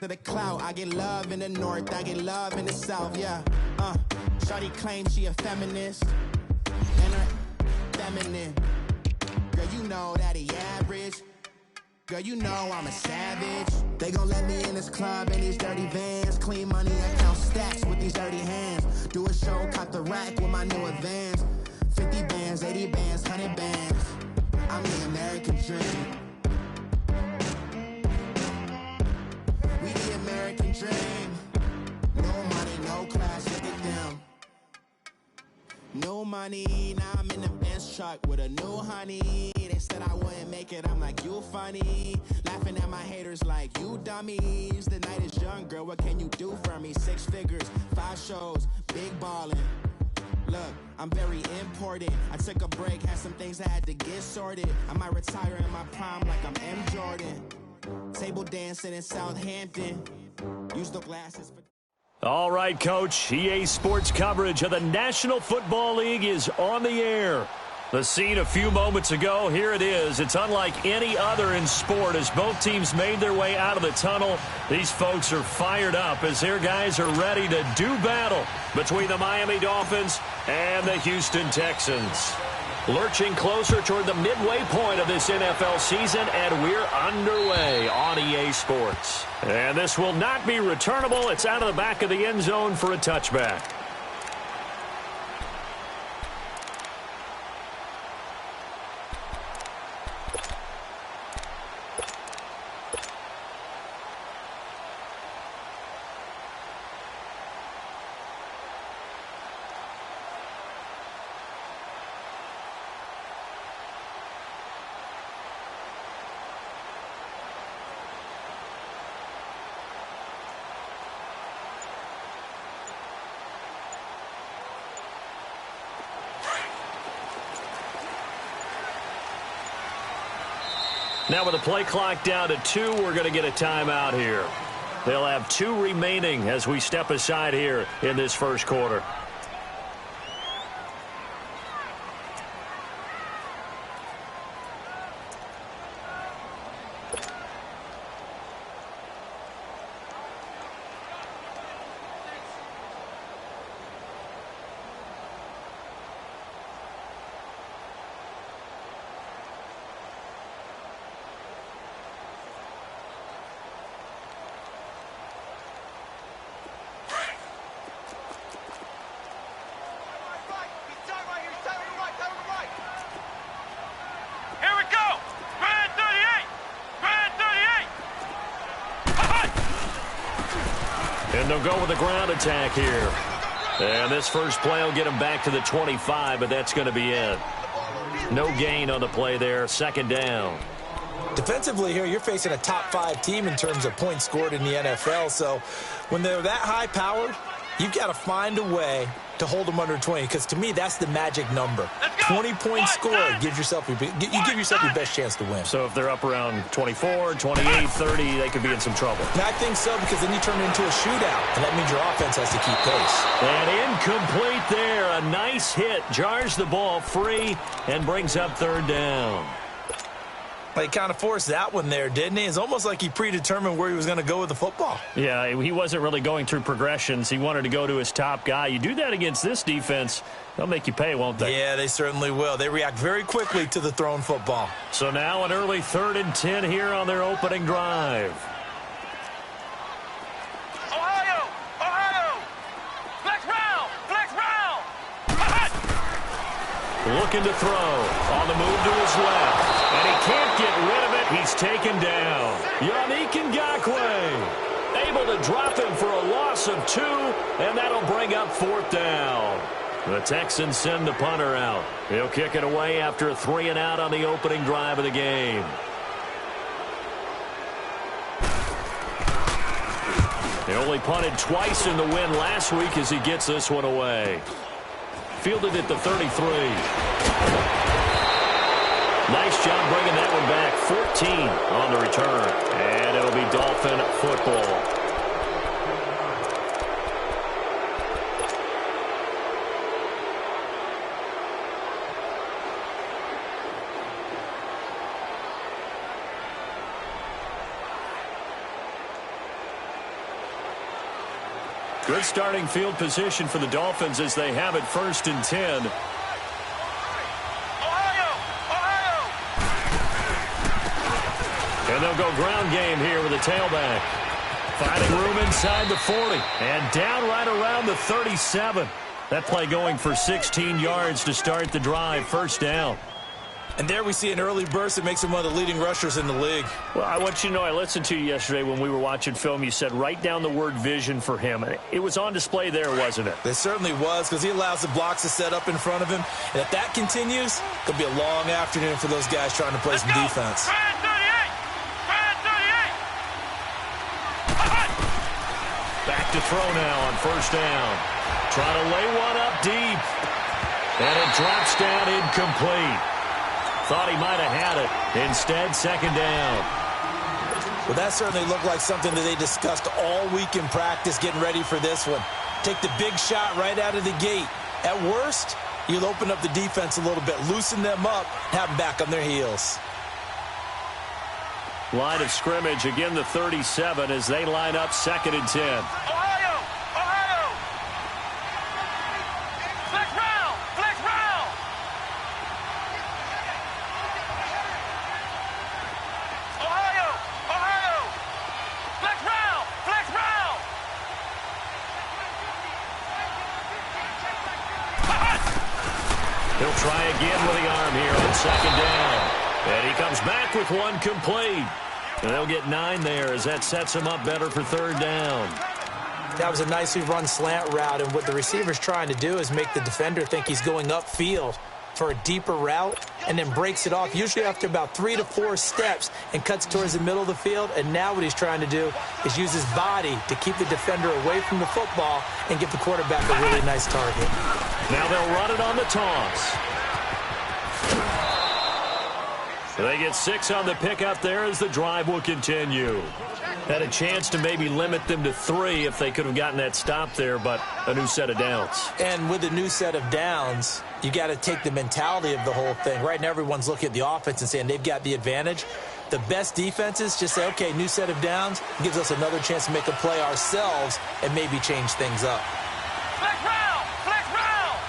To the clout, I get love in the north, I get love in the south, yeah. Shawty claims she a feminist, and her feminine. Girl, you know that he average. Girl, you know I'm a savage. They gon' let me in this club in these dirty vans. Clean money, I count stacks with these dirty hands. Do a show, cop the rack with my new advance. 50 bands, 80 bands, 100 bands. I'm the American dream. We the American dream. No money, no class, look at them. No money, now I'm in the Benz truck with a new honey. They said I wouldn't make it, I'm like, you funny. Laughing at my haters like, you dummies. The night is young, girl, what can you do for me? 6 figures, 5 shows, big ballin'. Look, I'm very important. I took a break, had some things I had to get sorted. I might retire in my prime like I'm M. Jordan. Table dancing in Southampton. Use the glasses for... All right, Coach. EA Sports coverage of the National Football League is on the air. The scene a few moments ago, here it is. It's unlike any other in sport as both teams made their way out of the tunnel. These folks are fired up as their guys are ready to do battle between the Miami Dolphins and the Houston Texans. Lurching closer toward the midway point of this NFL season, and we're underway on EA Sports. And this will not be returnable. It's out of the back of the end zone for a touchback. Now with the play clock down to 2, we're going to get a timeout here. They'll have 2 remaining as we step aside here in this first quarter. And they'll go with a ground attack here. And this first play will get them back to the 25, but that's going to be it. No gain on the play there. Second down. Defensively here, you're facing a top-5 team in terms of points scored in the NFL. So when they're that high-powered, you've got to find a way to hold them under 20, because to me, that's the magic number. 20-point score gives yourself you give yourself your best chance to win. So if they're up around 24, 28, 30, they could be in some trouble. And I think so, because then you turn it into a shootout, and that means your offense has to keep pace. And incomplete there. A nice hit. Jars the ball free and brings up third down. He kind of forced that one there, didn't he? It's almost like he predetermined where he was going to go with the football. Yeah, he wasn't really going through progressions. He wanted to go to his top guy. You do that against this defense, they'll make you pay, won't they? Yeah, they certainly will. They react very quickly to the thrown football. So now an early 3rd and 10 here on their opening drive. Ohio! Flex round! Looking to throw. On the move to his left. And he can't get rid of it. He's taken down. Yannick Ngakoue able to drop him for a loss of 2, and that'll bring up 4th down. The Texans send the punter out. He'll kick it away after a 3 and out on the opening drive of the game. He only punted twice in the win last week as he gets this one away. Fielded at the 33. Nice job bringing that one back. 14 on the return. And it'll be Dolphin football. Good starting field position for the Dolphins as they have it 1st and 10. And they'll go ground game here with a tailback. Finding room inside the 40. And down right around the 37. That play going for 16 yards to start the drive. 1st down. And there we see an early burst that makes him one of the leading rushers in the league. Well, I want you to know, I listened to you yesterday when we were watching film. You said write down the word vision for him. It was on display there, wasn't it? It certainly was, because he allows the blocks to set up in front of him. And if that continues, it'll be a long afternoon for those guys trying to play some defense. Back to throw now on 1st down. Trying to lay one up deep. And it drops down incomplete. Thought he might have had it. Instead, 2nd down. Well, that certainly looked like something that they discussed all week in practice getting ready for this one. Take the big shot right out of the gate. At worst, you'll open up the defense a little bit, loosen them up, have them back on their heels. Line of scrimmage, again the 37 as they line up 2nd and 10. Ohio! Ohio! Flex round! Flex round! Ohio! Ohio! Flex round! Flex round! He'll try again with the arm here on 2nd down. And he comes back with one complete. And they'll get 9 there as that sets him up better for 3rd down. That was a nicely run slant route, and what the receiver's trying to do is make the defender think he's going upfield for a deeper route and then breaks it off, usually after about 3 to 4 steps, and cuts towards the middle of the field. And now what he's trying to do is use his body to keep the defender away from the football and give the quarterback a really nice target. Now they'll run it on the toss. They get 6 on the pickup there as the drive will continue. Had a chance to maybe limit them to 3 if they could have gotten that stop there, but a new set of downs. And with a new set of downs, you got to take the mentality of the whole thing. Right now everyone's looking at the offense and saying they've got the advantage. The best defenses just say, okay, new set of downs, gives us another chance to make a play ourselves and maybe change things up. Flex round! Flex round!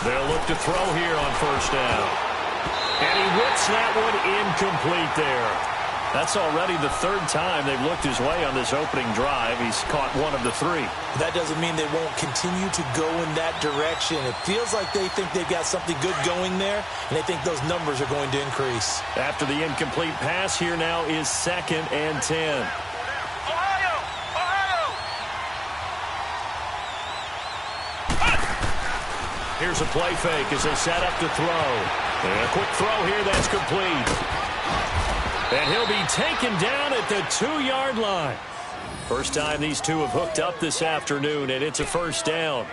They'll look to throw here on 1st down. And he whips that one incomplete there. That's already the 3rd time they've looked his way on this opening drive. He's caught 1 of the 3. That doesn't mean they won't continue to go in that direction. It feels like they think they've got something good going there, and they think those numbers are going to increase. After the incomplete pass, here now is 2nd and 10. Ohio! Ohio! Here's a play fake as they set up to throw. And a quick throw here that's complete. And he'll be taken down at the 2-yard line. First time these two have hooked up this afternoon, and it's a 1st down.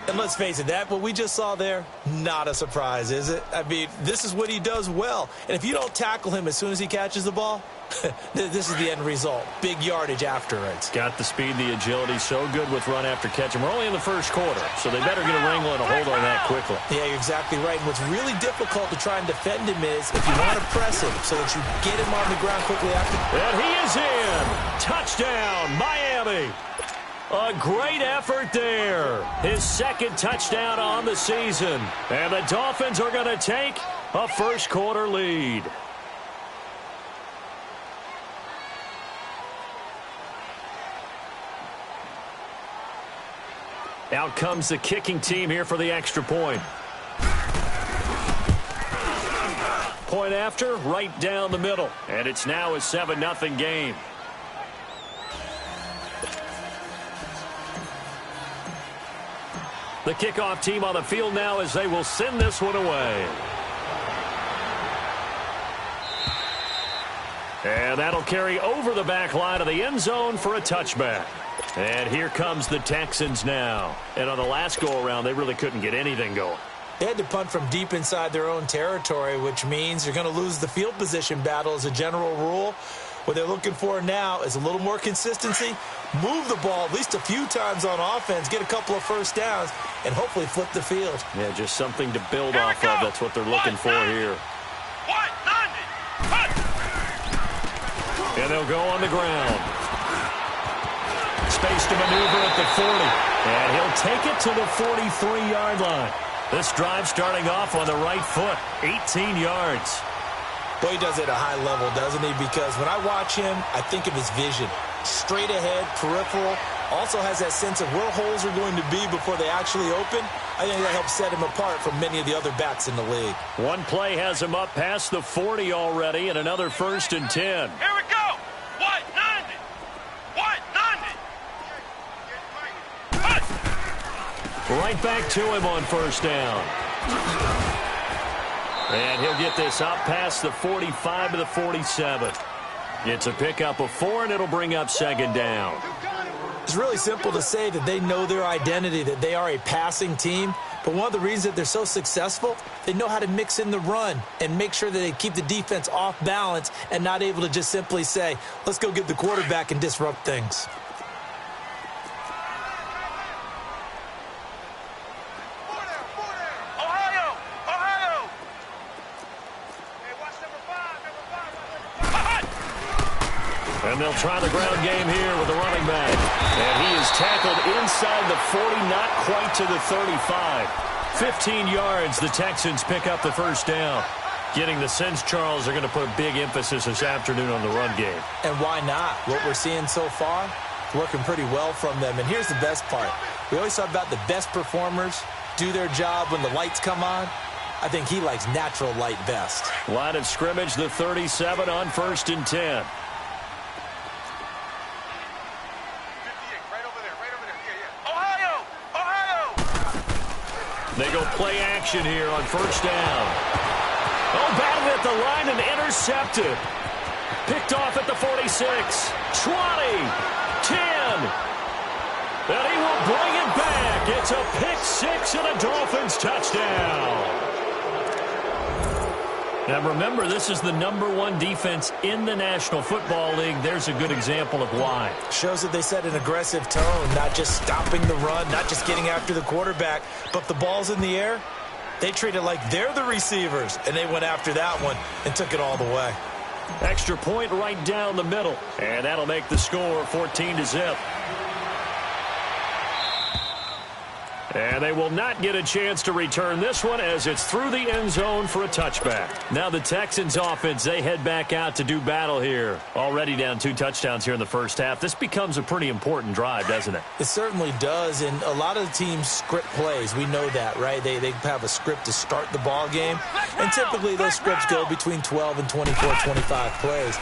And let's face it, that what we just saw there, not a surprise, is it? I mean, this is what he does well. And if you don't tackle him as soon as he catches the ball, this is the end result. Big yardage after it. Got the speed, the agility, so good with run after catch. And we're only in the 1st quarter, so they better get a wrangle and a hold on that quickly. Yeah, you're exactly right. And what's really difficult to try and defend him is if you want to press him so that you get him on the ground quickly after. And he is in. Touchdown, Miami. A great effort there. His 2nd touchdown on the season. And the Dolphins are going to take a 1st quarter lead. Out comes the kicking team here for the extra point. Point after, right down the middle. And it's now a 7-0 game. The kickoff team on the field now as they will send this one away. And that'll carry over the back line of the end zone for a touchback. And here comes the Texans now. And on the last go-around, they really couldn't get anything going. They had to punt from deep inside their own territory, which means you're going to lose the field position battle as a general rule. What they're looking for now is a little more consistency, move the ball at least a few times on offense, get a couple of 1st downs, and hopefully flip the field. Yeah, just something to build off of. That's what they're looking for here. And they'll go on the ground. space to maneuver at the 40. And he'll take it to the 43-yard line. This drive starting off on the right foot, 18 yards. Boy, he does it at a high level, doesn't he? Because when I watch him, I think of his vision. Straight ahead, peripheral. Also has that sense of where holes are going to be before they actually open. I think that helps set him apart from many of the other backs in the league. One play has him up past the 40 already, and another 1st and 10. Here we go. White 90. White 90. Right back to him on 1st down. And he'll get this out past the 45 to the 47. It's a pickup of 4, and it'll bring up 2nd down. It's really simple to say that they know their identity, that they are a passing team. But one of the reasons that they're so successful, they know how to mix in the run and make sure that they keep the defense off balance and not able to just simply say, let's go get the quarterback and disrupt things. And they'll try the ground game here with the running back. And he is tackled inside the 40, not quite to the 35. 15 yards, the Texans pick up the 1st down. Getting the sense, Charles, they're going to put a big emphasis this afternoon on the run game. And why not? What we're seeing so far, working pretty well from them. And here's the best part. We always talk about the best performers do their job when the lights come on. I think he likes natural light best. Line of scrimmage, the 37 on 1st and 10. They go play action here on 1st down. Oh, batted at the line and intercepted. Picked off at the 46, 20, 10. And he will bring it back. It's a pick 6 and a Dolphins touchdown. Now, remember, this is the #1 defense in the National Football League. There's a good example of why. Shows that they set an aggressive tone, not just stopping the run, not just getting after the quarterback, but the ball's in the air. They treat it like they're the receivers, and they went after that one and took it all the way. Extra point right down the middle, and that'll make the score 14-0. And they will not get a chance to return this one as it's through the end zone for a touchback. Now the Texans offense, they head back out to do battle here. Already down 2 touchdowns here in the first half. This becomes a pretty important drive, doesn't it? It certainly does, and a lot of the teams script plays. We know that, right? They have a script to start the ball game, and typically those scripts go between 12 and 24, 25 plays.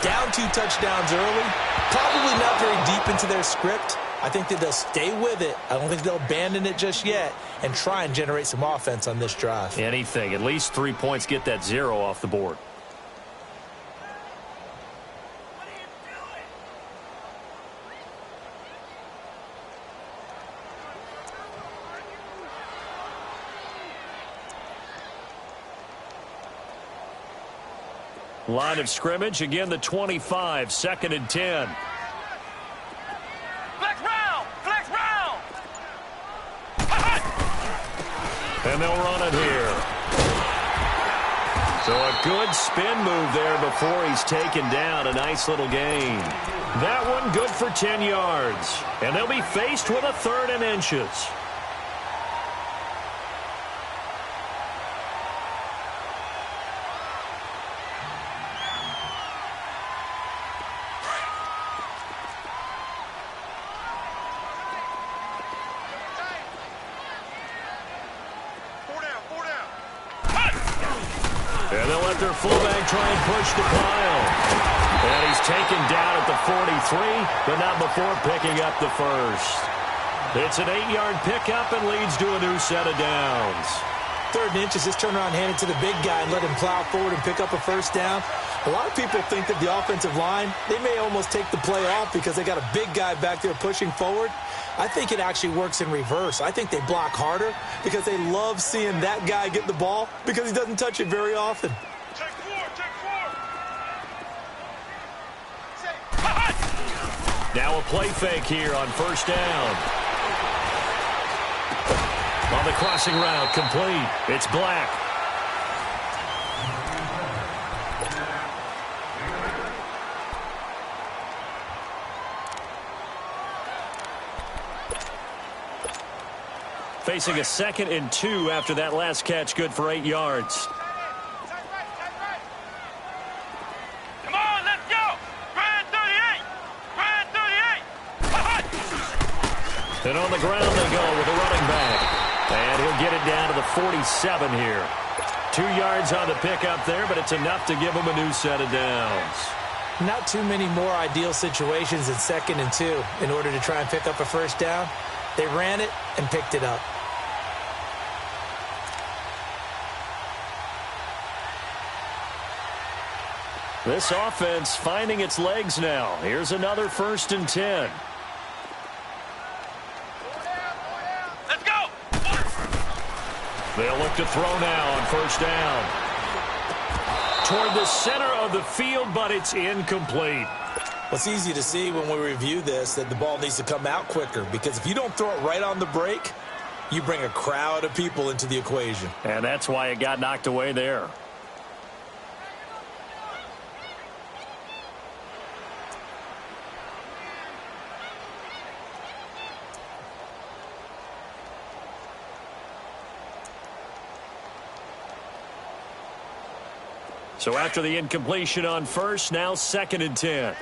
Down 2 touchdowns early, probably not very deep into their script. I think that they'll stay with it. I don't think they'll abandon it just yet and try and generate some offense on this drive. Anything. At least 3 points, get that 0 off the board. Line of scrimmage, again the 25, 2nd and 10. And they'll run it here. So a good spin move there before he's taken down. A nice little gain. That one good for 10 yards. And they'll be faced with a 3rd and inches. And they'll let their fullback try and push the pile. And he's taken down at the 43, but not before picking up the 1st. It's an 8-yard pickup and leads to a new set of downs. 3rd and inches, just turn around and hand it to the big guy and let him plow forward and pick up a 1st down. A lot of people think that the offensive line, they may almost take the play off because they got a big guy back there pushing forward. I think it actually works in reverse. I think they block harder because they love seeing that guy get the ball because he doesn't touch it very often. Take 4. Now a play fake here on 1st down. On the crossing route, complete. It's Black. Facing a 2nd and 2 after that last catch, good for 8 yards. Come on, let's go! Brand 38! Brand 38! And on the ground they go with a running back. And he'll get it down to the 47 here. 2 yards on the pickup there, but it's enough to give him a new set of downs. Not too many more ideal situations in 2nd and 2 in order to try and pick up a first down. They ran it and picked it up. This offense finding its legs now. Here's another 1st and 10. Let's go! They'll look to throw now on 1st down. Toward the center of the field, but it's incomplete. Well, it's easy to see when we review this that the ball needs to come out quicker, because if you don't throw it right on the break, you bring a crowd of people into the equation. And that's why it got knocked away there. So after the incompletion on 1st, now 2nd and 10.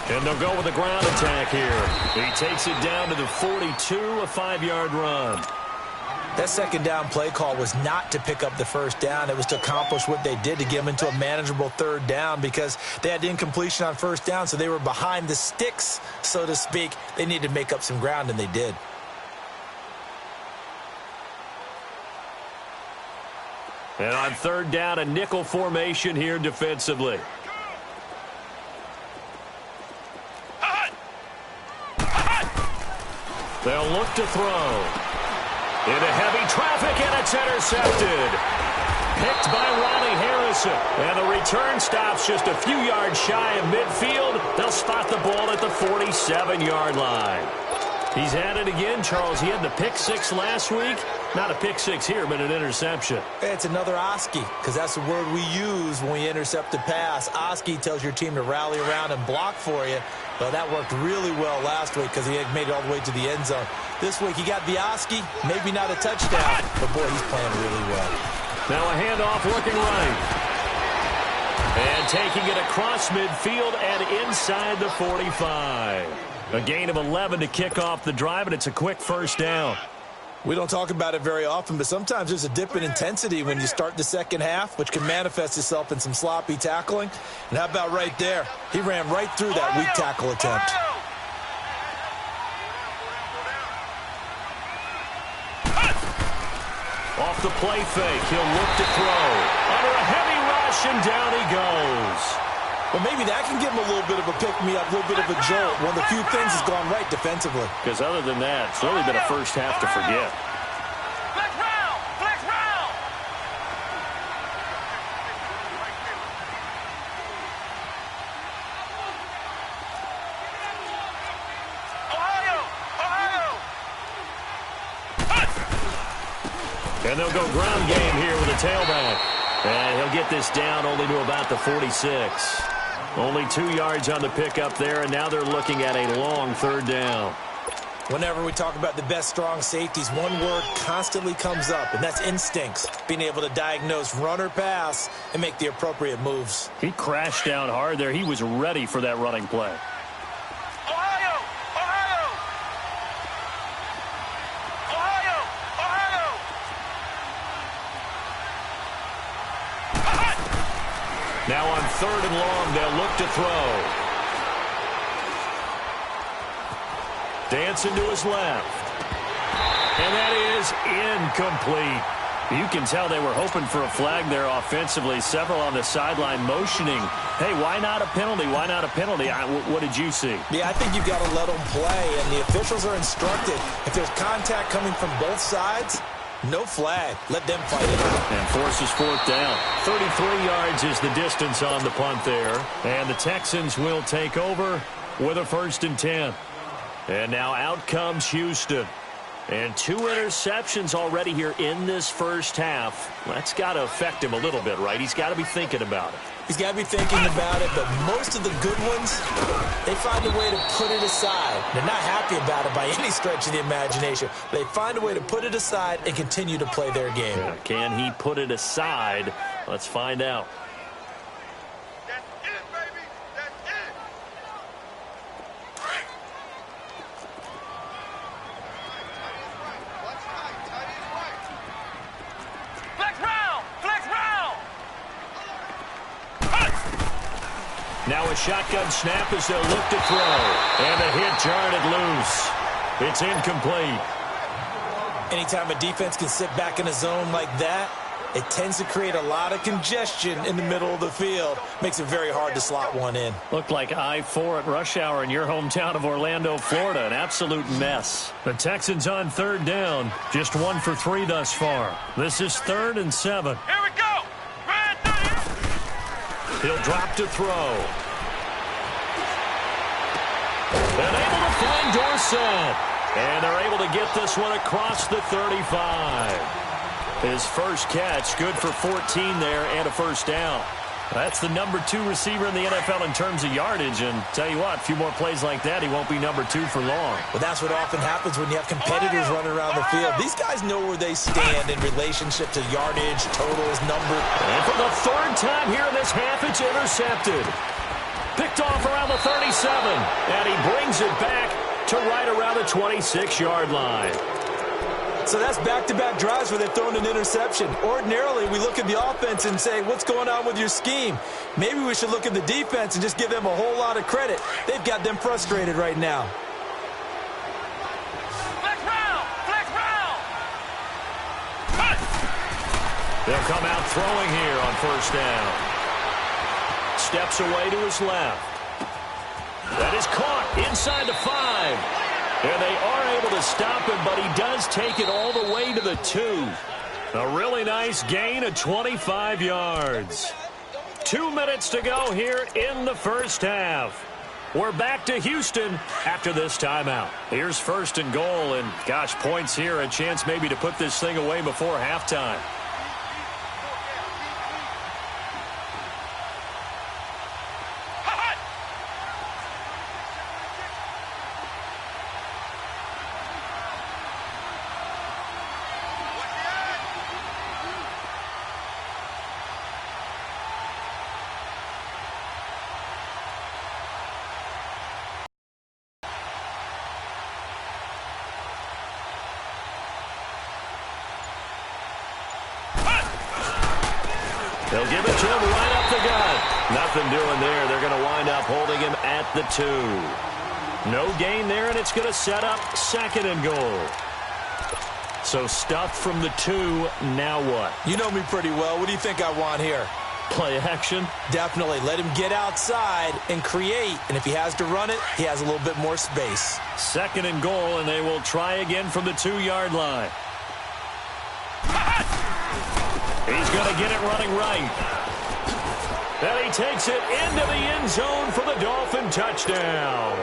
And they'll go with a ground attack here. He takes it down to the 42, a 5-yard run. That 2nd down play call was not to pick up the 1st down. It was to accomplish what they did, to get them into a manageable 3rd down, because they had incompletion on 1st down, so they were behind the sticks, so to speak. They needed to make up some ground, and they did. And on 3rd down, a nickel formation here defensively. They'll look to throw. Into heavy traffic, and it's intercepted. Picked by Ronnie Harrison. And the return stops just a few yards shy of midfield. They'll spot the ball at the 47-yard line. He's had it again, Charles. He had the pick 6 last week. Not a pick 6 here, but an interception. It's another Oski, because that's the word we use when we intercept a pass. Oski tells your team to rally around and block for you. Well, that worked really well last week because he had made it all the way to the end zone. This week he got the Oski, maybe not a touchdown, but boy, he's playing really well. Now a handoff looking right. And taking it across midfield and inside the 45. A gain of 11 to kick off the drive, and it's a quick 1st down. We don't talk about it very often, but sometimes there's a dip in intensity when you start the 2nd half, which can manifest itself in some sloppy tackling. And how about right there? He ran right through that weak tackle attempt. Off the play fake, he'll look to throw. Under a heavy rush, and down he goes. Well, maybe that can give him a little bit of a pick-me-up, a little bit of a jolt. One of the few things has gone right defensively. Because other than that, it's really been a 1st half to forget. Flex round! Flex round! Ohio! Ohio! And they'll go ground game here with a tailback. And he'll get this down only to about the 46. Only 2 yards on the pickup there, and now they're looking at a long 3rd down. Whenever we talk about the best strong safeties, one word constantly comes up, and that's instincts. Being able to diagnose run or pass and make the appropriate moves. He crashed down hard there. He was ready for that running play. Ohio! Ohio! Ohio! Ohio! Now on 3rd and long, they'll look to throw. Dancing to his left. And that is incomplete. You can tell they were hoping for a flag there offensively. Several on the sideline motioning, hey, why not a penalty? Why not a penalty? What did you see? Yeah, I think you've got to let them play, and the officials are instructed. If there's contact coming from both sides, no flag. Let them fight it out. And forces 4th down. 33 yards is the distance on the punt there. And the Texans will take over with a 1st and 10. And now out comes Houston. And 2 interceptions already here in this first half. That's got to affect him a little bit, right? He's got to be thinking about it. He's got to be thinking about it, but most of the good ones, they find a way to put it aside. They're not happy about it by any stretch of the imagination. They find a way to put it aside and continue to play their game. Yeah, can he put it aside? Let's find out. That's it, baby. That's it. Flex round. Flex round. Now a shotgun snap as they'll look to throw. And the hit jarred it loose. It's incomplete. Anytime a defense can sit back in a zone like that, it tends to create a lot of congestion in the middle of the field. Makes it very hard to slot one in. Looked like I-4 at rush hour in your hometown of Orlando, Florida. An absolute mess. The Texans on 3rd down. Just 1 for 3 thus far. This is 3rd and 7. Here we go. Brand 30. He'll drop to throw. And able to find Dorsett. And they're able to get this one across the 35. His first catch, good for 14 there and a first down. That's the number 2 receiver in the NFL in terms of yardage. And tell you what, a few more plays like that, he won't be number 2 for long. Well, that's what often happens when you have competitors running around the field. These guys know where they stand in relationship to yardage, totals, number. And for the 3rd time here in this half, it's intercepted. Picked off around the 37. And he brings it back to right around the 26-yard line. So that's back-to-back drives where they've thrown an interception. Ordinarily, we look at the offense and say, what's going on with your scheme? Maybe we should look at the defense and just give them a whole lot of credit. They've got them frustrated right now. Flex round. Flex round. They'll come out throwing here on 1st down. Steps away to his left. That is caught inside the 5. And they are able to stop him, but he does take it all the way to the 2. A really nice gain of 25 yards. 2 minutes to go here in the first half. We're back to Houston after this timeout. Here's 1st and goal, and gosh, points here, a chance maybe to put this thing away before halftime. They'll give it to him right up the gut. Nothing doing there. They're going to wind up holding him at the 2. No gain there, and it's going to set up 2nd and goal. So stuffed from the 2. Now what? You know me pretty well. What do you think I want here? Play action? Definitely. Let him get outside and create. And if he has to run it, he has a little bit more space. 2nd and goal, and they will try again from the 2-yard line. He's going to get it running right. Then he takes it into the end zone for the Dolphin touchdown.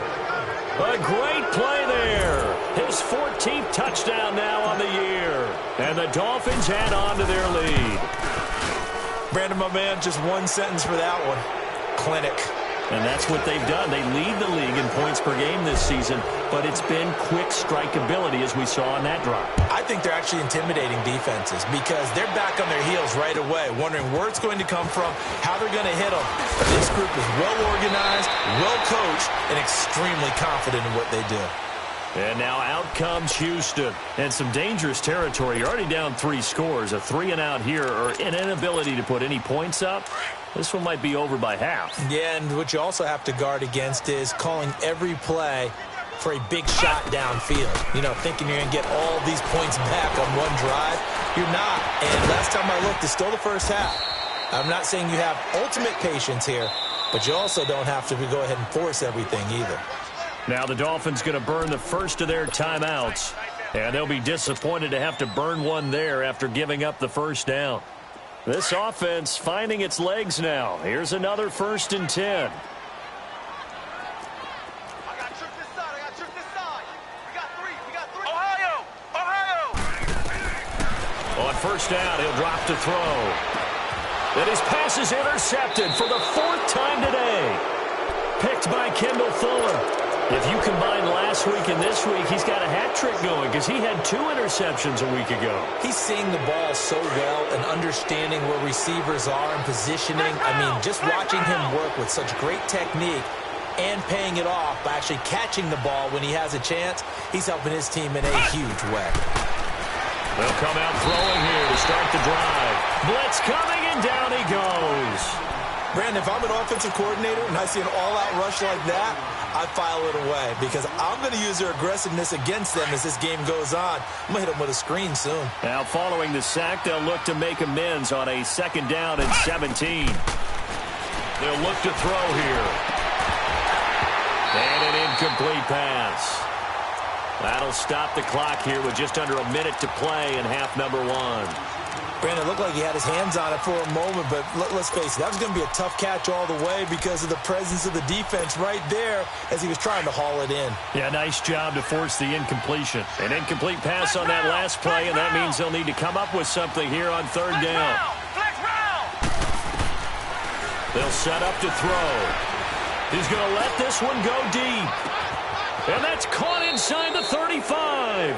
A great play there. His 14th touchdown now on the year. And the Dolphins add on to their lead. Brandon, my man, just one sentence for that one. Clinic. And that's what they've done. They lead the league in points per game this season, but it's been quick strikeability as we saw on that drive. I think they're actually intimidating defenses because they're back on their heels right away, wondering where it's going to come from, how they're going to hit them. But this group is well organized, well coached, and extremely confident in what they do. And now out comes Houston. And some dangerous territory. You're already down 3 scores. A 3-and-out here, or an inability to put any points up. This one might be over by half. Yeah, and what you also have to guard against is calling every play for a big shot downfield. You know, thinking you're going to get all these points back on one drive. You're not. And last time I looked, it's still the first half. I'm not saying you have ultimate patience here, but you also don't have to go ahead and force everything either. Now the Dolphins going to burn the first of their timeouts. And they'll be disappointed to have to burn one there after giving up the first down. This offense finding its legs now. Here's another 1st and 10. I got trick this side. We got 3. Ohio! first down. He'll drop to throw. And his pass is intercepted for the 4th time today. Picked by Kendall Fuller. If you combine last week and this week, he's got a hat trick going because he had 2 interceptions a week ago. He's seeing the ball so well and understanding where receivers are and positioning. I mean, just watching him work with such great technique and paying it off by actually catching the ball when he has a chance, he's helping his team in a huge way. They'll come out throwing here to start the drive. Blitz coming, and down he goes. Brandon, if I'm an offensive coordinator and I see an all-out rush like that, I file it away because I'm going to use their aggressiveness against them as this game goes on. I'm going to hit them with a screen soon. Now, following the sack, they'll look to make amends on a 2nd down and 17. They'll look to throw here. And an incomplete pass. That'll stop the clock here with just under a minute to play in half number 1. Brandon, it looked like he had his hands on it for a moment, but let's face it, that was going to be a tough catch all the way because of the presence of the defense right there as he was trying to haul it in. Yeah, nice job to force the incompletion. An incomplete pass on that last play, and that means they'll need to come up with something here on 3rd down. They'll set up to throw. He's going to let this one go deep. And that's caught inside the 35.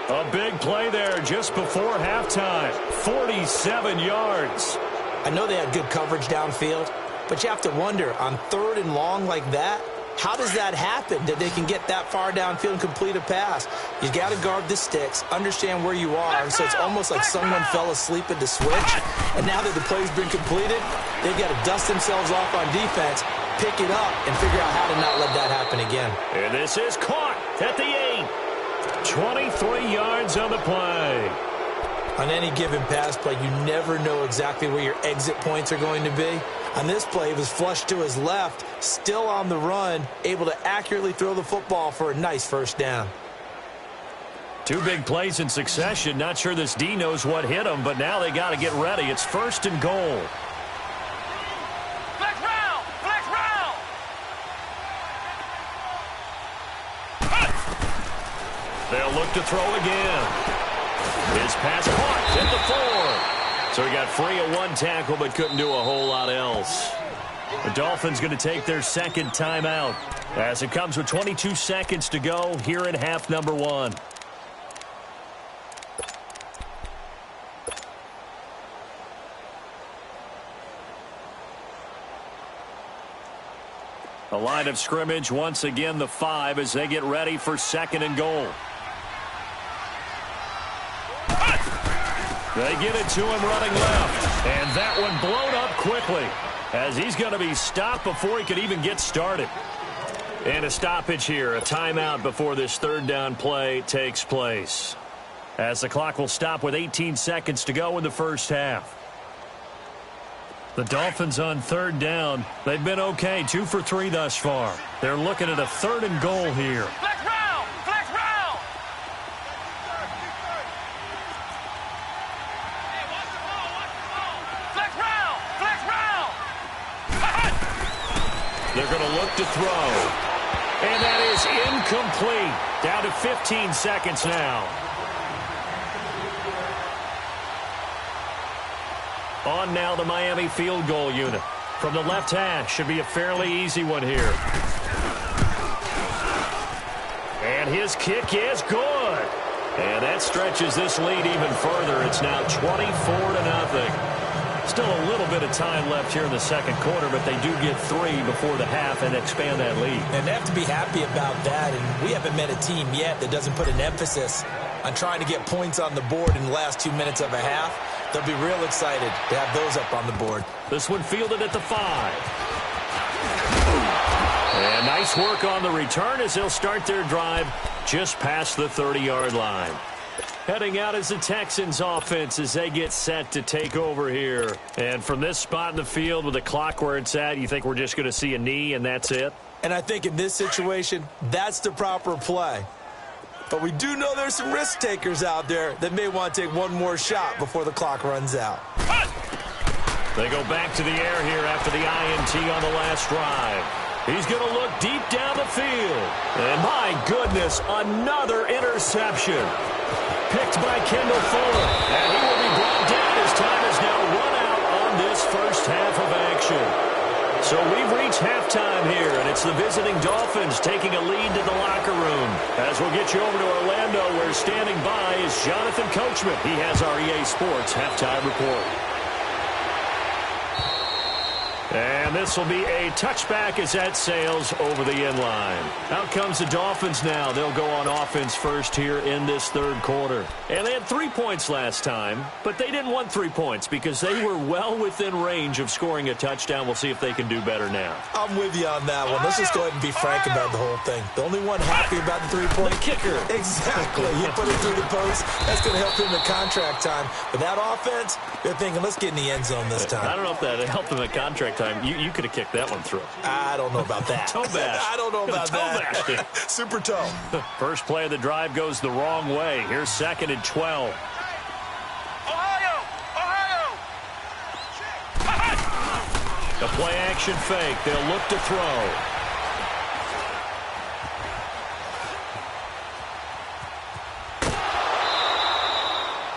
A big play there just before halftime. 47 yards. I know they had good coverage downfield, but you have to wonder, on 3rd and long like that, how does that happen that they can get that far downfield and complete a pass? You got to guard the sticks, understand where you are, so it's almost like someone fell asleep at the switch, and now that the play's been completed, they've got to dust themselves off on defense, pick it up, and figure out how to not let that happen again. And this is caught at the 8. 23 yards on the play. On any given pass play, you never know exactly where your exit points are going to be. On this play, he was flushed to his left, still on the run, able to accurately throw the football for a nice 1st down. 2 big plays in succession. Not sure this D knows what hit him, but now they got to get ready. It's 1st and goal. Flex round! Flex round! They'll look to throw again. His pass caught at the 4. So he got free of 1 tackle but couldn't do a whole lot else. The Dolphins going to take their 2nd timeout as it comes with 22 seconds to go here in half number 1. The line of scrimmage once again the 5 as they get ready for 2nd and goal. They get it to him running left. And that one blown up quickly as he's going to be stopped before he could even get started. And a stoppage here, a timeout before this 3rd down play takes place. As the clock will stop with 18 seconds to go in the 1st half. The Dolphins on 3rd down. They've been okay, 2 for 3 thus far. They're looking at a 3rd and goal here. Flex round! Flex round! Flex round! Flex round! They're going to look to throw. And that is incomplete. Down to 15 seconds now. On now the Miami field goal unit. From the left hash, should be a fairly easy one here. And his kick is good. And that stretches this lead even further. It's now 24-0. Still a little bit of time left here in the 2nd quarter, but they do get 3 before the half and expand that lead. And they have to be happy about that, and we haven't met a team yet that doesn't put an emphasis on trying to get points on the board in the last 2 minutes of a half. They'll be real excited to have those up on the board. This one fielded at the 5. And nice work on the return as they'll start their drive just past the 30-yard line. Heading out is the Texans offense as they get set to take over here. And from this spot in the field with the clock where it's at, you think we're just going to see a knee and that's it? And I think in this situation, that's the proper play. But we do know there's some risk takers out there that may want to take one more shot before the clock runs out. They go back to the air here after the INT on the last drive. He's going to look deep down the field. And my goodness, another interception. Picked by Kendall Fuller. And he will be it's the visiting Dolphins taking a lead to the locker room. As we'll get you over to Orlando, where standing by is Jonathan Coachman. He has our EA Sports halftime report. And this will be a touchback as that sails over the end line. Out comes the Dolphins now. They'll go on offense first here in this third quarter. And they had 3 points last time, but they didn't want 3 points because they were well within range of scoring a touchdown. We'll see if they can do better now. I'm with you on that one. Let's just go ahead and be frank about the whole thing. The only one happy about the 3-point kicker. Exactly. You put it through the post. That's going to help him in contract time. But that offense, they're thinking, let's get in the end zone this time. I don't know if that helped him at contract time. You could have kicked that one through. I don't know about that. Toe bash. I don't know about that. Super toe. First play of the drive goes the wrong way. Here's 2nd and 12. Ohio! The play action fake. They'll look to throw.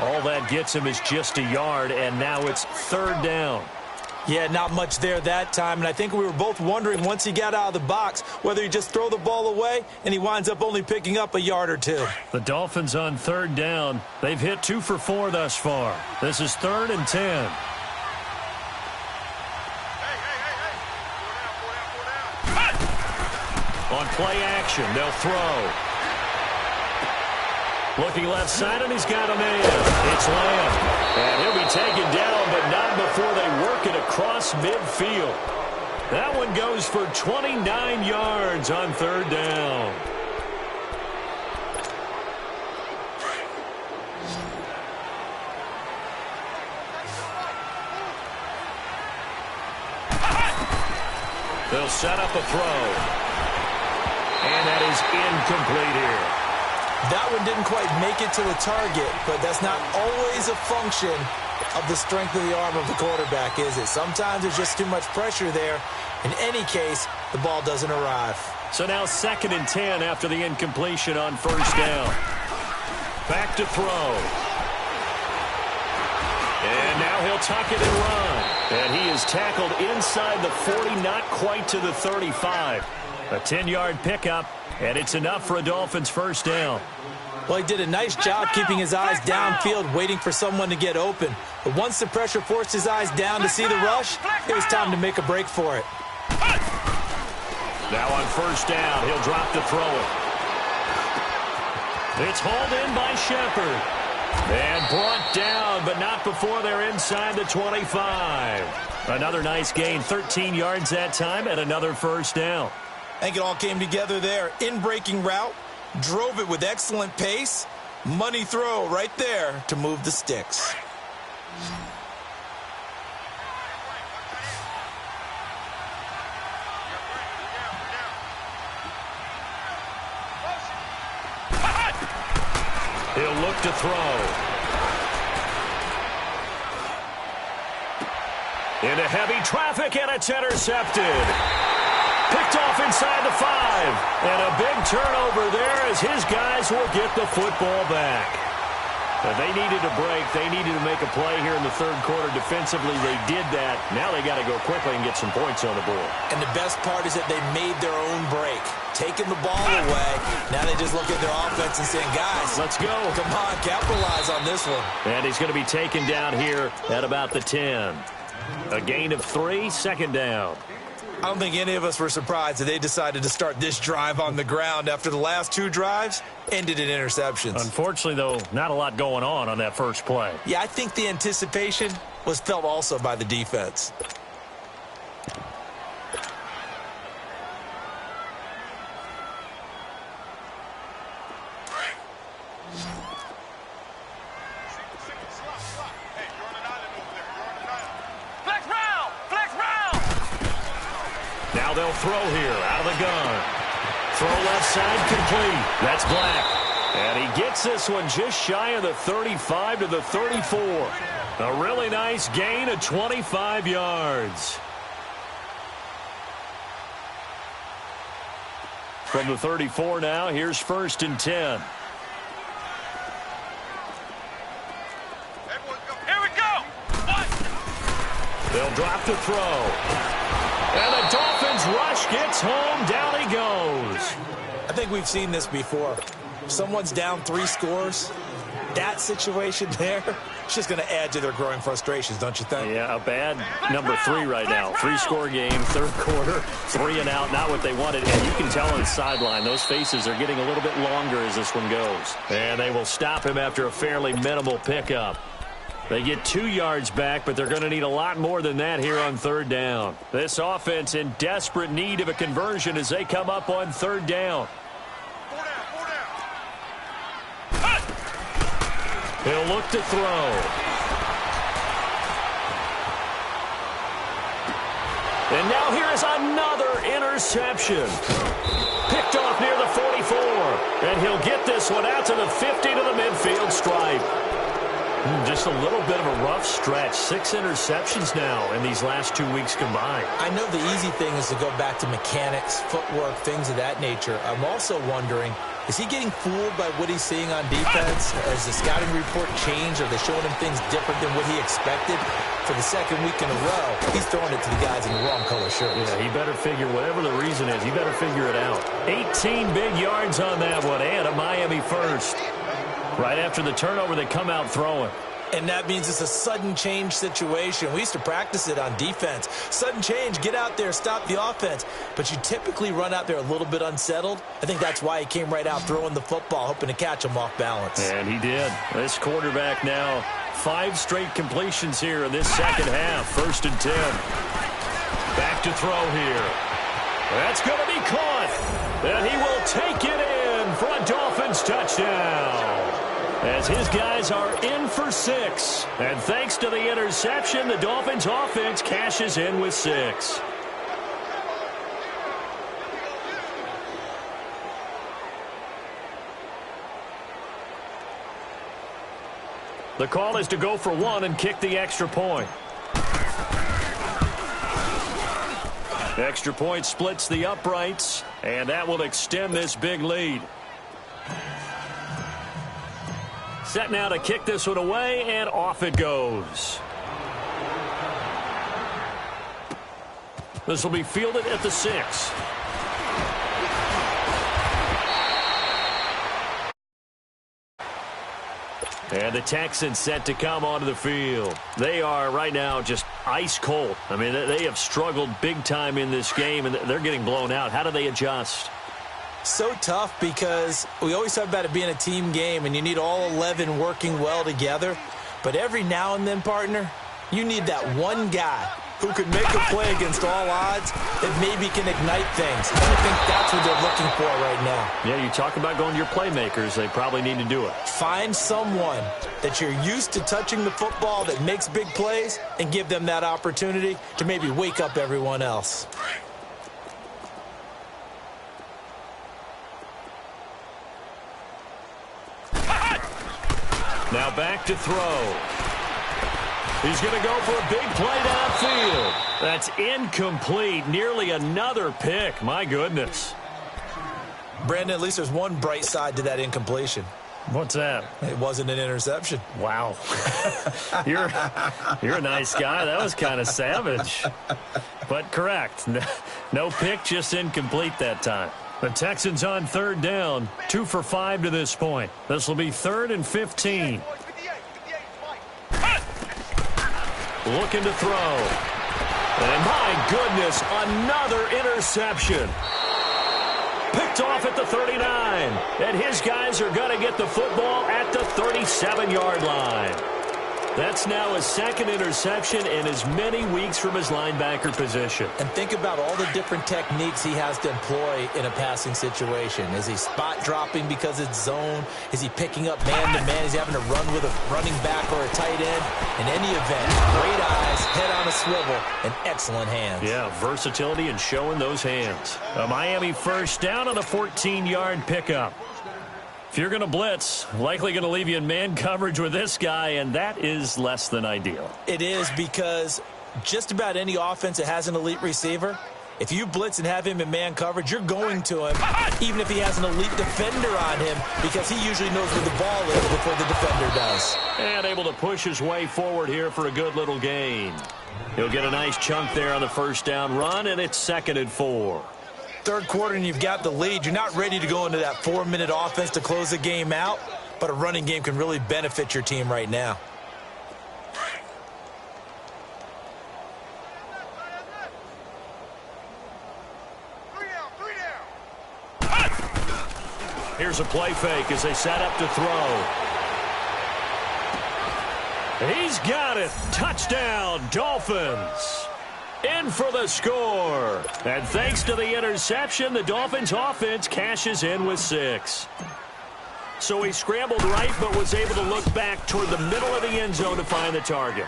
All that gets him is just a yard, and now it's 3rd down. Yeah, not much there that time, and I think we were both wondering once he got out of the box whether he just throw the ball away, and he winds up only picking up a yard or two. The Dolphins on 3rd down. They've hit 2 for 4 thus far. This is 3rd and 10. On play action, they'll throw. Looking left side, and he's got a man. It's Lamb. And he'll be taken down, but not before they work it across midfield. That one goes for 29 yards on 3rd down. They'll set up a throw. And that is incomplete here. That one didn't quite make it to the target, but that's not always a function of the strength of the arm of the quarterback, is it? Sometimes there's just too much pressure there. In any case, the ball doesn't arrive. So now 2nd and 10 after the incompletion on 1st down. Back to throw. And now he'll tuck it and run. And he is tackled inside the 40, not quite to the 35. A 10-yard pickup, and it's enough for a Dolphins 1st down. Well, he did a nice job keeping his eyes downfield, waiting for someone to get open. But once the pressure forced his eyes down to see the rush, it was time to make a break for it. Now on 1st down, he'll drop to throw it. It's hauled in by Shepard. And brought down, but not before they're inside the 25. Another nice gain, 13 yards that time, and another 1st down. I think it all came together there. In-breaking route, drove it with excellent pace. Money throw right there to move the sticks. He'll look to throw. Into heavy traffic, and it's intercepted. Picked off inside the 5. And a big turnover there as his guys will get the football back. But they needed a break. They needed to make a play here in the 3rd quarter defensively. They did that. Now they got to go quickly and get some points on the board. And the best part is that they made their own break. Taking the ball away. Now they just look at their offense and saying, guys, let's go. Come on, capitalize on this one. And he's going to be taken down here at about the 10. A gain of 3, 2nd down. I don't think any of us were surprised that they decided to start this drive on the ground after the last 2 drives ended in interceptions. Unfortunately, though, not a lot going on that first play. Yeah, I think the anticipation was felt also by the defense. Now they'll throw here out of the gun. Throw left side complete. That's Black. And he gets this one just shy of the 35 to the 34. A really nice gain of 25 yards. From the 34 now, here's 1st and 10. Here we go. They'll drop to throw. And the Dolphins rush gets home. Down he goes. I think we've seen this before. Someone's down 3 scores. That situation there, it's just going to add to their growing frustrations, don't you think? Yeah, a bad number 3 right now. 3-score game, third quarter, 3 and out, not what they wanted. And you can tell on the sideline, those faces are getting a little bit longer as this one goes. And they will stop him after a fairly minimal pickup. They get 2 yards back, but they're going to need a lot more than that here on third down. This offense in desperate need of a conversion as they come up on third down. He'll look to throw. And now here is another interception. Picked off near the 44. And he'll get this one out to the 50 to the midfield stripe. Just a little bit of a rough stretch. 6 interceptions now in these last 2 weeks combined. I know the easy thing is to go back to mechanics, footwork, things of that nature. I'm also wondering, is he getting fooled by what he's seeing on defense? Has the scouting report changed? Are they showing him things different than what he expected? For the second week in a row, he's throwing it to the guys in the wrong color shirts. Yeah, he better figure, whatever the reason is, he better figure it out. 18 big yards on that one, and a Miami first. Right after the turnover, they come out throwing. And that means it's a sudden change situation. We used to practice it on defense. Sudden change, get out there, stop the offense. But you typically run out there a little bit unsettled. I think that's why he came right out throwing the football, hoping to catch him off balance. And he did. This quarterback now, 5 straight completions here in this second half. 1st and 10. Back to throw here. That's going to be caught. And he will take it in for a Dolphins touchdown. As his guys are in for 6. And thanks to the interception, the Dolphins offense cashes in with 6. The call is to go for 1 and kick the extra point. Extra point splits the uprights, and that will extend this big lead. Set now to kick this one away, and off it goes. This will be fielded at the 6. And the Texans set to come onto the field. They are right now just ice cold. I mean, they have struggled big time in this game, and they're getting blown out. How do they adjust? So tough because we always talk about it being a team game, and you need all 11 working well together. But every now and then, partner, you need that one guy who could make a play against all odds that maybe can ignite things. And I think that's what they're looking for right now. Yeah, you talk about going to your playmakers. They probably need to do it. Find someone that you're used to touching the football that makes big plays and give them that opportunity to maybe wake up everyone else. Now back to throw. He's going to go for a big play downfield. That's incomplete. Nearly another pick. My goodness. Brandon, at least there's one bright side to that incompletion. What's that? It wasn't an interception. Wow. You're a nice guy. That was kind of savage. But correct. No pick, just incomplete that time. The Texans on third down, 2 for 5 to this point. This will be 3rd and 15. Looking to throw. And my goodness, another interception. Picked off at the 39. And his guys are going to get the football at the 37-yard line. That's now his 2nd interception in as many weeks from his linebacker position. And think about all the different techniques he has to employ in a passing situation. Is he spot dropping because it's zone? Is he picking up man-to-man? Is he having to run with a running back or a tight end? In any event, great eyes, head on a swivel, and excellent hands. Yeah, versatility and showing those hands. A Miami first down on a 14-yard pickup. If you're going to blitz, likely going to leave you in man coverage with this guy, and that is less than ideal. It is, because just about any offense that has an elite receiver, if you blitz and have him in man coverage, you're going to him, even if he has an elite defender on him, because he usually knows where the ball is before the defender does. And able to push his way forward here for a good little gain. He'll get a nice chunk there on the first down run, and it's 2nd and 4. Third quarter and you've got the lead. You're not ready to go into that 4-minute offense to close the game out, but a running game can really benefit your team right now. Here's a play fake as they set up to throw. He's got it. Touchdown, Dolphins. In for the score. And thanks to the interception, the Dolphins offense cashes in with 6. So he scrambled right, but was able to look back toward the middle of the end zone to find the target.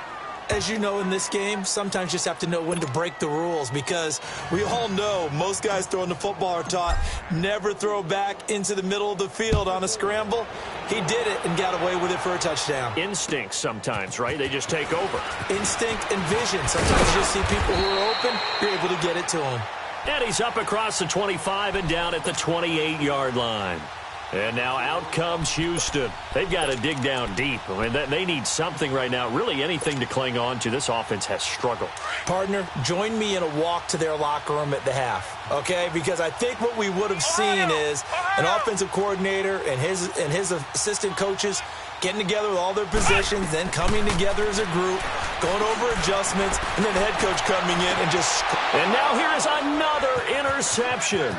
As you know, in this game, sometimes you just have to know when to break the rules, because we all know most guys throwing the football are taught never throw back into the middle of the field on a scramble. He did it and got away with it for a touchdown. Instinct sometimes, right? They just take over. Instinct and vision. Sometimes you just see people who are open, you're able to get it to them. And he's up across the 25 and down at the 28-yard line. And now out comes Houston. They've got to dig down deep. I mean, they need something right now, really anything to cling on to. This offense has struggled. Partner, join me in a walk to their locker room at the half, okay? Because I think what we would have seen is an offensive coordinator and his assistant coaches getting together with all their positions, then coming together as a group, going over adjustments, and then the head coach coming in and just... And now here is another interception.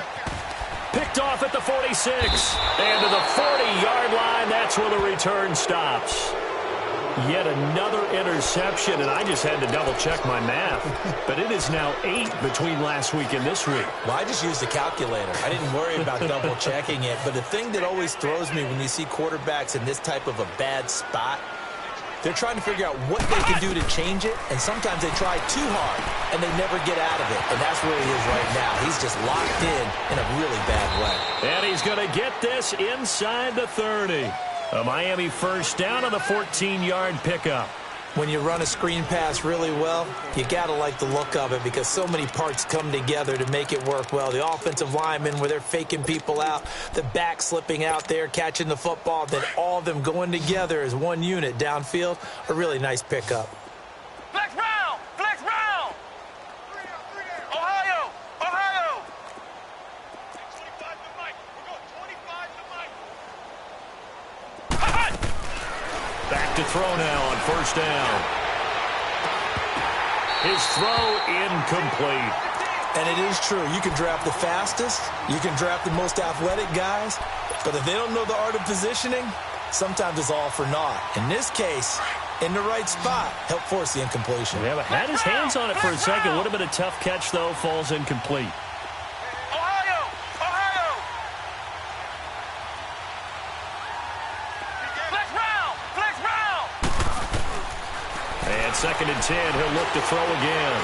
Picked off at the 46. And to the 40-yard line, that's where the return stops. Yet another interception, and I just had to double-check my math. But it is now 8 between last week and this week. Well, I just used a calculator. I didn't worry about double-checking it. But the thing that always throws me when you see quarterbacks in this type of a bad spot, they're trying to figure out what they can do to change it, and sometimes they try too hard, and they never get out of it. And that's where he is right now. He's just locked in a really bad way. And he's going to get this inside the 30. A Miami first down on the 14-yard pickup. When you run a screen pass really well, you got to like the look of it, because so many parts come together to make it work well. The offensive linemen, where they're faking people out, the back slipping out there, catching the football, then all of them going together as one unit downfield. A really nice pickup. Flex round! Flex round! Ohio! Ohio! 25 to Mike. We're going 25 to Mike. Back to throw now on first down. His throw incomplete. And it is true. You can draft the fastest. You can draft the most athletic guys. But if they don't know the art of positioning, sometimes it's all for naught. In this case, in the right spot, help force the incompletion. Yeah, but had his hands on it for a second. Would have been a tough catch, though. Falls incomplete. Ohio! Ohio! Flex round! Flex round! And 2nd and 10. He'll look to throw again.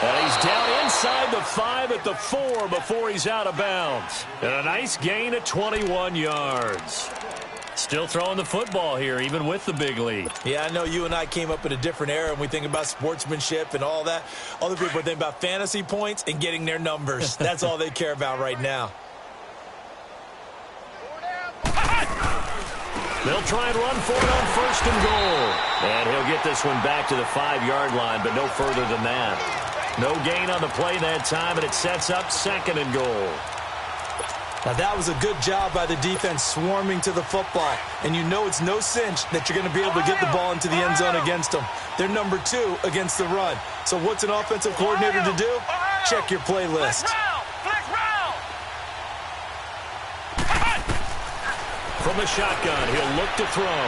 And he's down inside the 5 at the 4 before he's out of bounds. And a nice gain at 21 yards. Still throwing the football here, even with the big lead. Yeah, I know you and I came up in a different era, and we think about sportsmanship and all that. Other people are thinking about fantasy points and getting their numbers. That's all they care about right now. They'll try and run for it on 1st and goal. And he'll get this one back to the 5-yard line, but no further than that. No gain on the play that time, and it sets up 2nd and goal. Now, that was a good job by the defense swarming to the football. And you know it's no cinch that you're going to be able to get the ball into the end zone against them. They're number 2 against the run. So what's an offensive coordinator to do? Check your playlist. From the shotgun, he'll look to throw.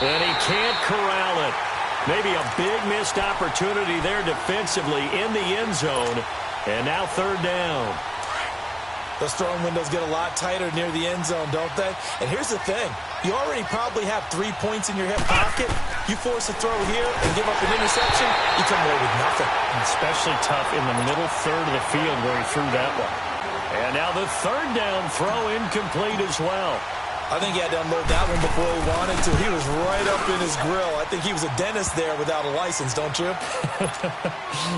And he can't corral it. Maybe a big missed opportunity there defensively in the end zone. And now 3rd down. Those throwing windows get a lot tighter near the end zone, don't they? And here's the thing. You already probably have 3 points in your hip pocket. You force a throw here and give up an interception, you come away with nothing. Especially tough in the middle third of the field where he threw that one. And now the 3rd down throw incomplete as well. I think he had to unload that one before he wanted to. He was right up in his grill. I think he was a dentist there without a license, don't you?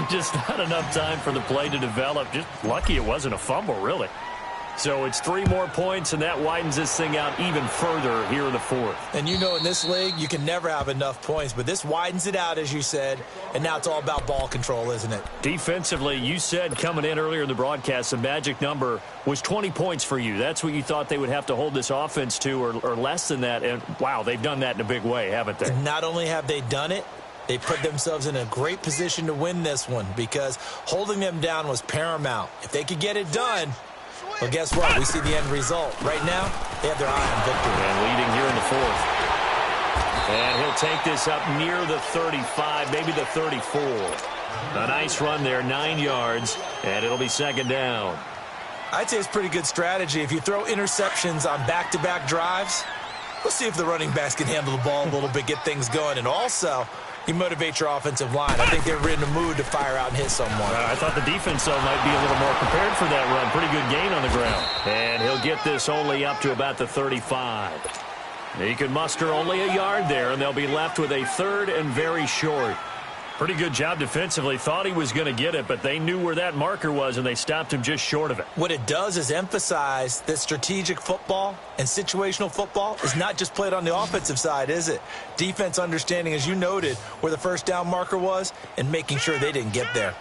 Just not enough time for the play to develop. Just lucky it wasn't a fumble, really. So it's 3 more points, and that widens this thing out even further here in the fourth. And you know in this league, you can never have enough points, but this widens it out, as you said, and now it's all about ball control, isn't it? Defensively, you said coming in earlier in the broadcast, the magic number was 20 points for you. That's what you thought they would have to hold this offense to, or less than that, and wow, they've done that in a big way, haven't they? And not only have they done it, they put themselves in a great position to win this one because holding them down was paramount. If they could get it done, well, guess what? We see the end result. Right now, they have their eye on victory. And leading here in the fourth. And he'll take this up near the 35, maybe the 34. A nice run there, 9 yards, and it'll be second down. I'd say it's pretty good strategy. If you throw interceptions on back-to-back drives, we'll see if the running backs can handle the ball a little bit, get things going. And also, you motivate your offensive line. I think they're in the mood to fire out and hit someone. I thought the defense, though, might be a little more prepared for that run. Pretty good gain on the ground. And he'll get this only up to about the 35. He can muster only a yard there, and they'll be left with a 3rd and very short. Pretty good job defensively. Thought he was going to get it, but they knew where that marker was, and they stopped him just short of it. What it does is emphasize that strategic football and situational football is not just played on the offensive side, is it? Defense understanding, as you noted, where the first down marker was and making sure they didn't get there.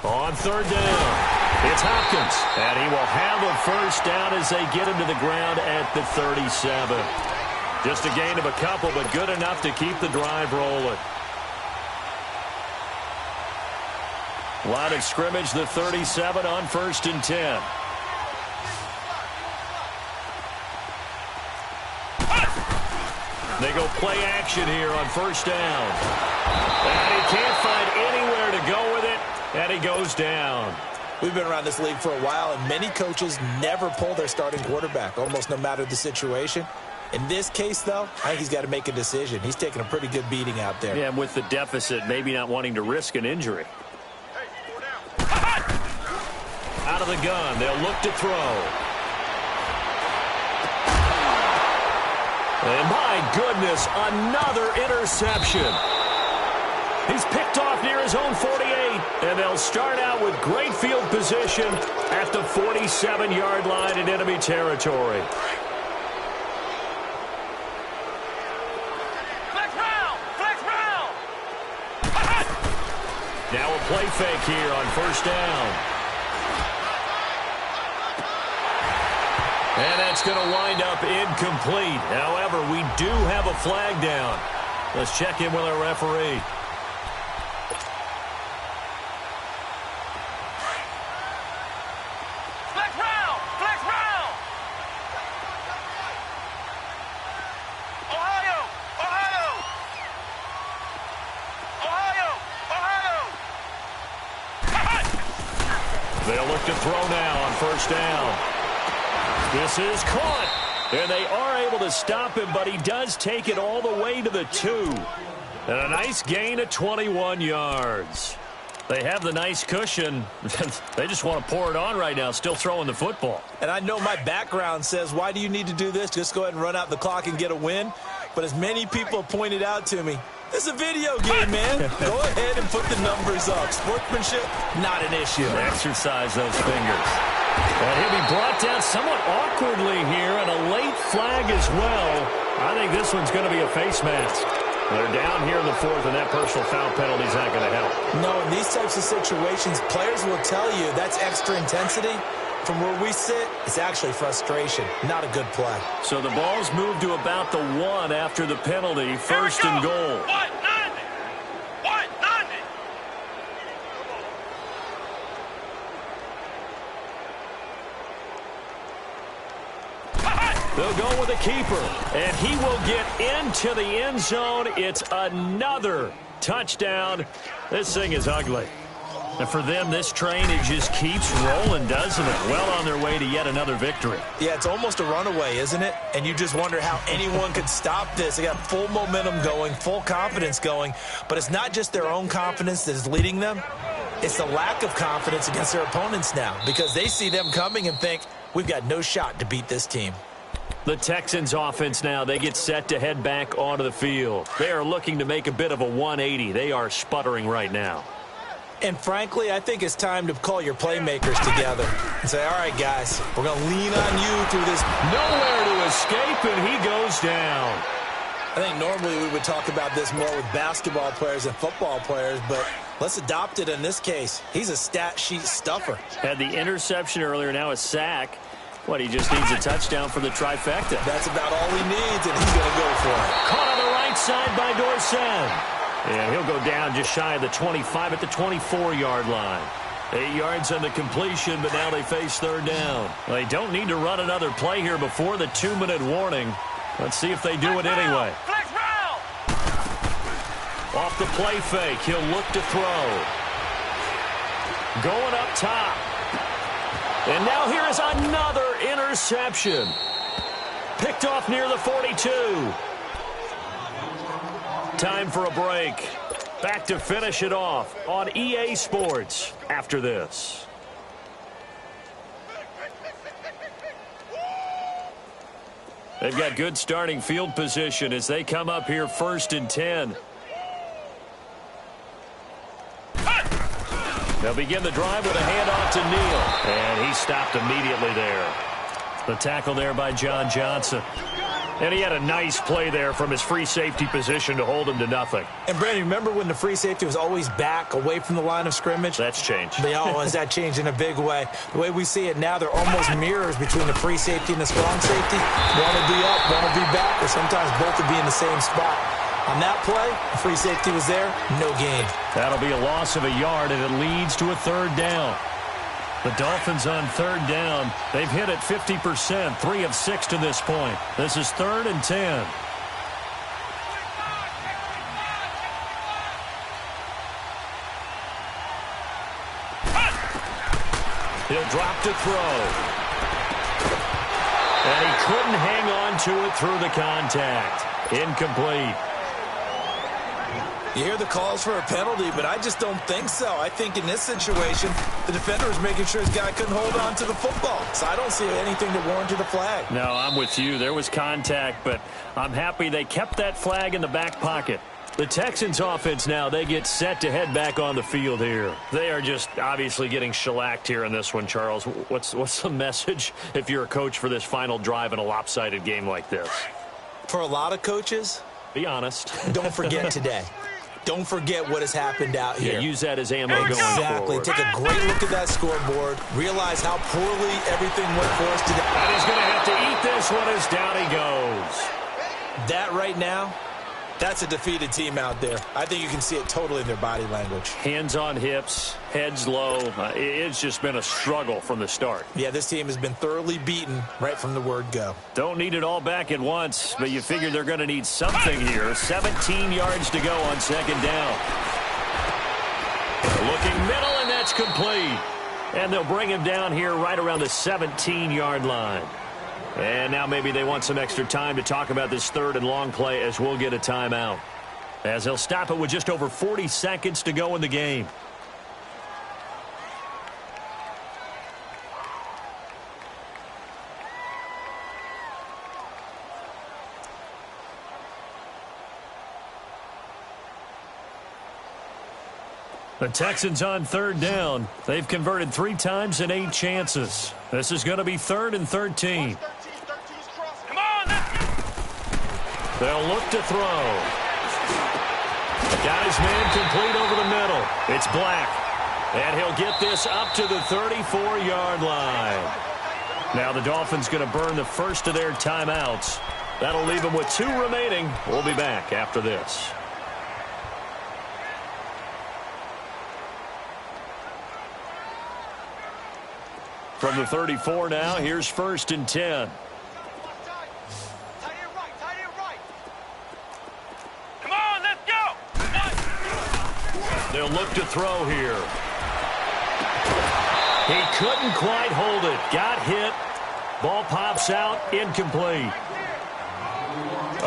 On 3rd down, it's Hopkins, and he will handle first down as they get him to the ground at the 37. Just a gain of a couple, but good enough to keep the drive rolling. Line of scrimmage, the 37 on 1st and 10. They go play action here on 1st down. And he can't find anywhere to go with it, and he goes down. We've been around this league for a while, and many coaches never pull their starting quarterback, almost no matter the situation. In this case, though, I think he's got to make a decision. He's taking a pretty good beating out there. Yeah, and with the deficit, maybe not wanting to risk an injury. Out of the gun, they'll look to throw. And my goodness, another interception. He's picked off near his own 48, and they'll start out with great field position at the 47-yard line in enemy territory. Now a play fake here on 1st down. And that's going to wind up incomplete. However, we do have a flag down. Let's check in with our referee. They'll look to throw now on 1st down. This is caught, and they are able to stop him, but he does take it all the way to the 2. And a nice gain of 21 yards. They have the nice cushion. They just want to pour it on right now, still throwing the football. And I know my background says, why do you need to do this? Just go ahead and run out the clock and get a win. But as many people pointed out to me, this is a video game, man. Go ahead and put the numbers up. Sportsmanship, not an issue. Exercise those fingers. And he'll be brought down somewhat awkwardly here, and a late flag as well. I think this one's going to be a face mask. They're down here in the 4th, and that personal foul penalty is not going to help. No, in these types of situations, players will tell you that's extra intensity. From where we sit, it's actually frustration. Not a good play. So the ball's moved to about the 1 after the penalty. 1st and goal. They'll go with a keeper, and he will get into the end zone. It's another touchdown. This thing is ugly. And for them, this train, it just keeps rolling, doesn't it? Well on their way to yet another victory. Yeah, it's almost a runaway, isn't it? And you just wonder how anyone could stop this. They got full momentum going, full confidence going. But it's not just their own confidence that is leading them. It's the lack of confidence against their opponents now because they see them coming and think, we've got no shot to beat this team. The Texans offense now, they get set to head back onto the field. They are looking to make a bit of a 180. They are sputtering right now. And frankly, I think it's time to call your playmakers together and say, all right, guys, we're going to lean on you through this. Nowhere to escape, and he goes down. I think normally we would talk about this more with basketball players and football players, but let's adopt it in this case. He's a stat sheet stuffer. Had the interception earlier, now a sack. What, he just needs a touchdown for the trifecta. That's about all he needs, and he's going to go for it. Caught on the right side by Dorsett. And he'll go down just shy of the 25 at the 24-yard line. 8 yards on the completion, but now they face third down. They don't need to run another play here before the 2-minute warning. Let's see if they do it anyway. Off the play fake, he'll look to throw. Going up top. And now here is another interception. Picked off near the 42. Time for a break. Back to finish it off on EA Sports after this. They've got good starting field position as they come up here 1st and 10. They'll begin the drive with a handoff to Neal. And he stopped immediately there. The tackle there by John Johnson. And he had a nice play there from his free safety position to hold him to nothing. And, Brandon, remember when the free safety was always back away from the line of scrimmage? That's changed. Has that changed in a big way? The way we see it now, they're almost mirrors between the free safety and the strong safety. One will be up, one will be back, or sometimes both will be in the same spot. On that play, the free safety was there, no gain. That'll be a loss of a yard, and it leads to a third down. The Dolphins on third down. They've hit it 50%, 3 of 6 to this point. This is 3rd and 10. He'll drop to throw. And he couldn't hang on to it through the contact. Incomplete. You hear the calls for a penalty, but I just don't think so. I think in this situation, the defender was making sure his guy couldn't hold on to the football. So I don't see anything that warranted a flag. No, I'm with you. There was contact, but I'm happy they kept that flag in the back pocket. The Texans offense now, they get set to head back on the field here. They are just obviously getting shellacked here in this one, Charles. What's the message if you're a coach for this final drive in a lopsided game like this? For a lot of coaches, be honest. Don't forget today. Don't forget what has happened out here. Yeah, use that as ammo going forward. Take a great look at that scoreboard. Realize how poorly everything went for us today. And he's going to have to eat this one as down he goes. That right now, that's a defeated team out there. I think you can see it totally in their body language. Hands on hips, heads low. It's just been a struggle from the start. Yeah, this team has been thoroughly beaten right from the word go. Don't need it all back at once, but you figure they're going to need something here. 17 yards to go on second down. Looking middle, and that's complete. And they'll bring him down here right around the 17-yard line. And now maybe they want some extra time to talk about this 3rd and long play as we'll get a timeout. As they'll stop it with just over 40 seconds to go in the game. The Texans on third down. They've converted 3 times in 8 chances. This is going to be 3rd and 13. Come on, They'll look to throw. Got his man complete over the middle. It's Black. And he'll get this up to the 34-yard line. Now the Dolphins going to burn the first of their timeouts. That'll leave them with 2 remaining. We'll be back after this. From the 34 now, here's 1st and 10. come on, let's go. They'll look to throw here. He couldn't quite hold it. Got hit. Ball pops out. Incomplete.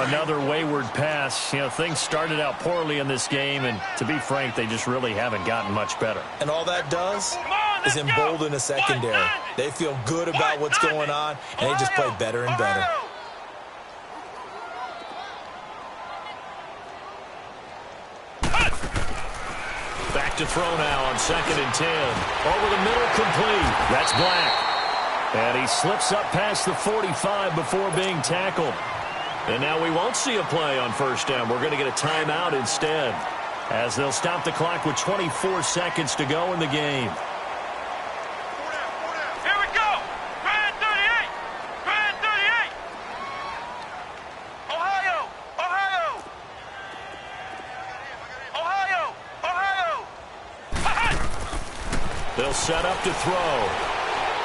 Another wayward pass. You know, things started out poorly in this game, and to be frank, they just really haven't gotten much better. And all that does is embolden a secondary. They feel good about what's going on, and they just play better and better. Back back to throw now on 2nd and 10. Over the middle, complete. That's Black. And he slips up past the 45 before being tackled. And now we won't see a play on 1st down. We're going to get a timeout instead, as they'll stop the clock with 24 seconds to go in the game. Here we go. Grand 38. Grand 38. Ohio. Ohio. Ohio. Ohio. They'll set up to throw.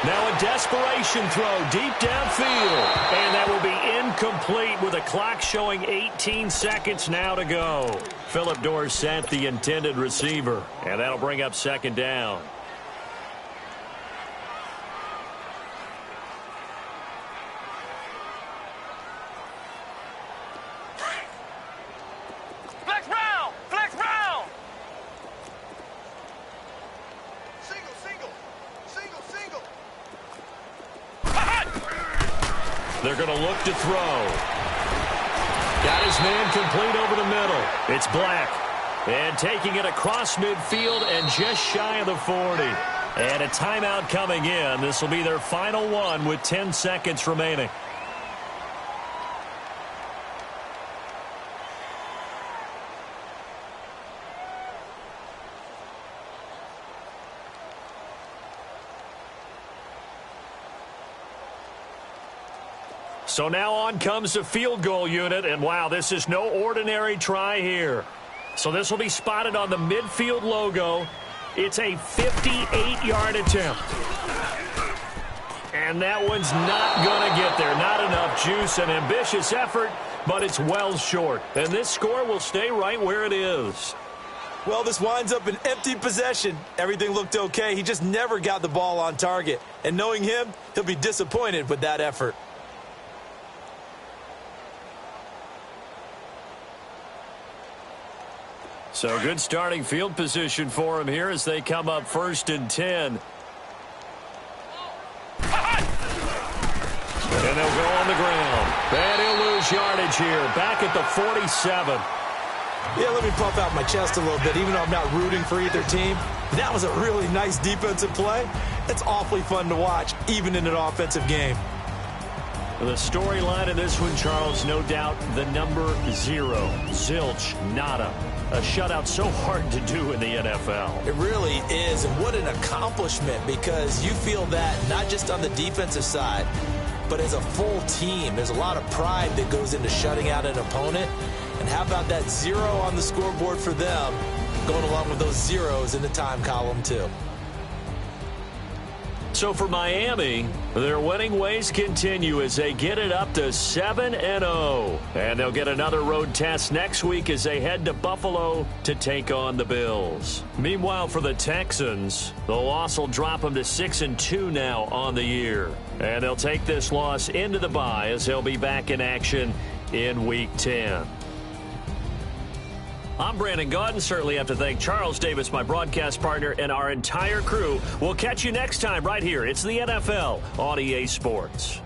Now a desperation throw deep downfield. And that will be incomplete with a clock showing 18 seconds now to go. Phillip Dorsett, the intended receiver. And that'll bring up 2nd down. Flex round. Flex round. Single. They're going to look to throw. Got his man complete over the middle. It's Black. And taking it across midfield and just shy of the 40. And a timeout coming in. This will be their final one with 10 seconds remaining. So now on comes the field goal unit, and wow, this is no ordinary try here. So this will be spotted on the midfield logo. It's a 58-yard attempt. And that one's not going to get there. Not enough juice, an ambitious effort, but it's well short. And this score will stay right where it is. Well, this winds up an empty possession. Everything looked okay. He just never got the ball on target. And knowing him, he'll be disappointed with that effort. So good starting field position for him here as they come up 1st and 10. And they'll go on the ground. And he'll lose yardage here. Back at the 47. Yeah, let me puff out my chest a little bit. Even though I'm not rooting for either team, that was a really nice defensive play. It's awfully fun to watch, even in an offensive game. The storyline of this one, Charles, no doubt the number 0. Zilch, nada. A shutout so hard to do in the NFL. It really is, and what an accomplishment, because you feel that not just on the defensive side, but as a full team. There's a lot of pride that goes into shutting out an opponent. And how about that 0 on the scoreboard for them, going along with those zeros in the time column, too. So for Miami, their winning ways continue as they get it up to 7-0. And they'll get another road test next week as they head to Buffalo to take on the Bills. Meanwhile, for the Texans, the loss will drop them to 6-2 now on the year. And they'll take this loss into the bye as they'll be back in action in Week 10. I'm Brandon Gaudin. Certainly have to thank Charles Davis, my broadcast partner, and our entire crew. We'll catch you next time right here. It's the NFL on EA Sports.